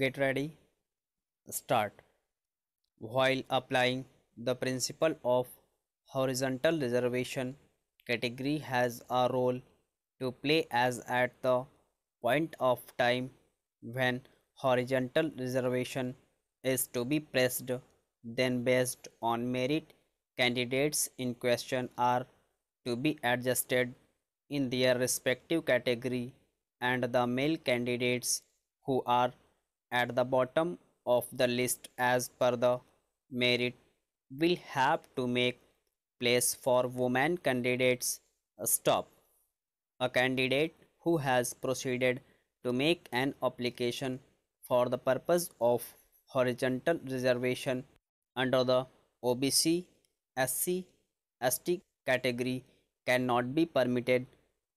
Get ready, start. While applying the principle of horizontal reservation, category has a role to play as at the point of time when horizontal reservation is to be pressed, then based on merit, candidates in question are to be adjusted in their respective category, and the male candidates who are at the bottom of the list as per the merit will have to make place for women candidates. Stop. A candidate who has proceeded to make an application for the purpose of horizontal reservation under the OBC, SC, ST category cannot be permitted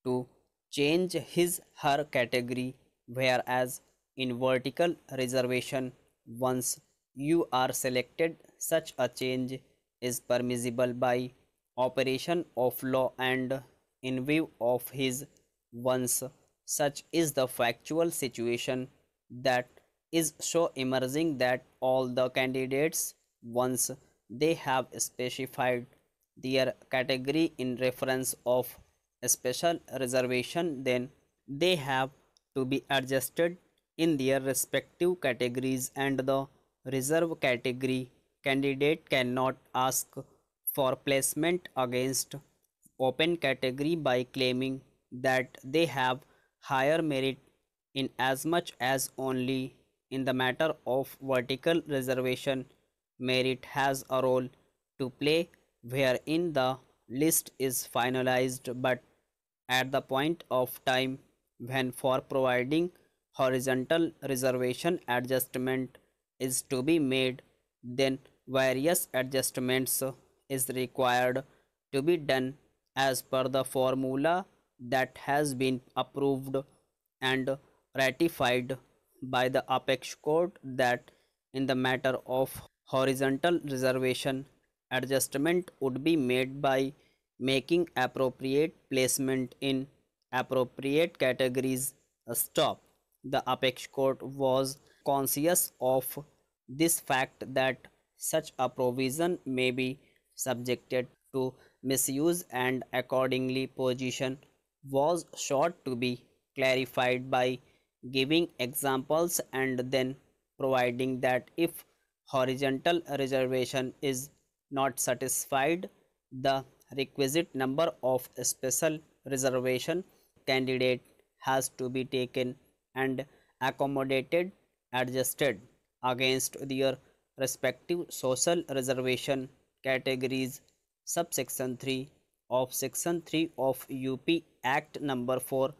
to change his her category, whereas in vertical reservation once you are selected such a change is permissible by operation of law and in view of his once such is the factual situation that is so emerging that all the candidates once they have specified their category in reference of a special reservation, then they have to be adjusted in their respective categories, and the reserve category candidate cannot ask for placement against open category by claiming that they have higher merit in as much as only in the matter of vertical reservation merit has a role to play wherein the list is finalized, but at the point of time when for providing horizontal reservation adjustment is to be made, then various adjustments is required to be done as per the formula that has been approved and ratified by the apex court, that in the matter of horizontal reservation adjustment would be made by making appropriate placement in appropriate categories. Stop. The apex court was conscious of this fact that such a provision may be subjected to misuse, and accordingly position was sought to be clarified by giving examples and then providing that if horizontal reservation is not satisfied, the requisite number of special reservation candidate has to be taken and accommodated, adjusted against their respective social reservation categories. Subsection 3 of Section 3 of UP Act number 4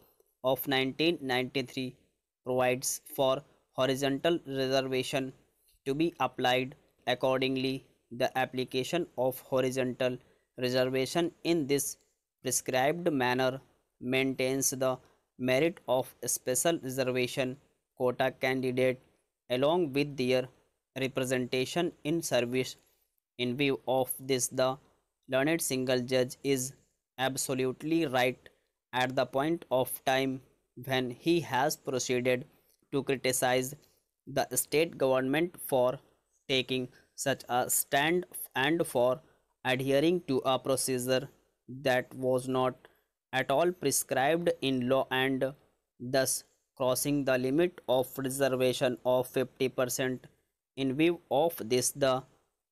of 1993 provides for horizontal reservation to be applied. Accordingly, the application of horizontal reservation in this prescribed manner maintains the merit of special reservation quota candidate along with their representation in service. In view of this, the learned single judge is absolutely right at the point of time when he has proceeded to criticize the state government for taking such a stand and for adhering to a procedure that was not at all prescribed in law, and thus crossing the limit of reservation of 50%. In view of this, the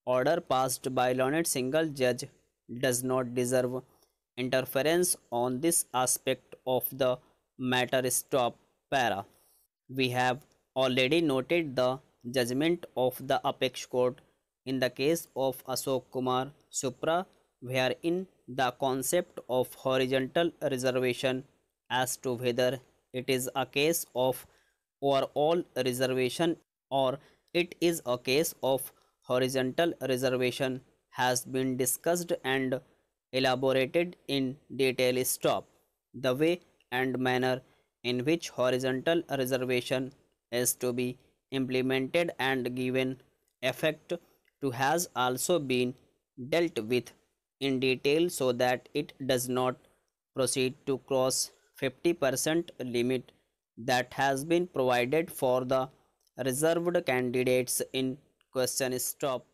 order passed by learned single judge does not deserve interference on this aspect of the matter. Stop. Para. We have already noted the judgment of the apex court in the case of Ashok Kumar Supra, wherein the concept of horizontal reservation as to whether it is a case of overall reservation or it is a case of horizontal reservation has been discussed and elaborated in detail. Stop. The way and manner in which horizontal reservation is to be implemented and given effect to has also been dealt with in detail so that it does not proceed to cross 50% limit that has been provided for the reserved candidates in question stop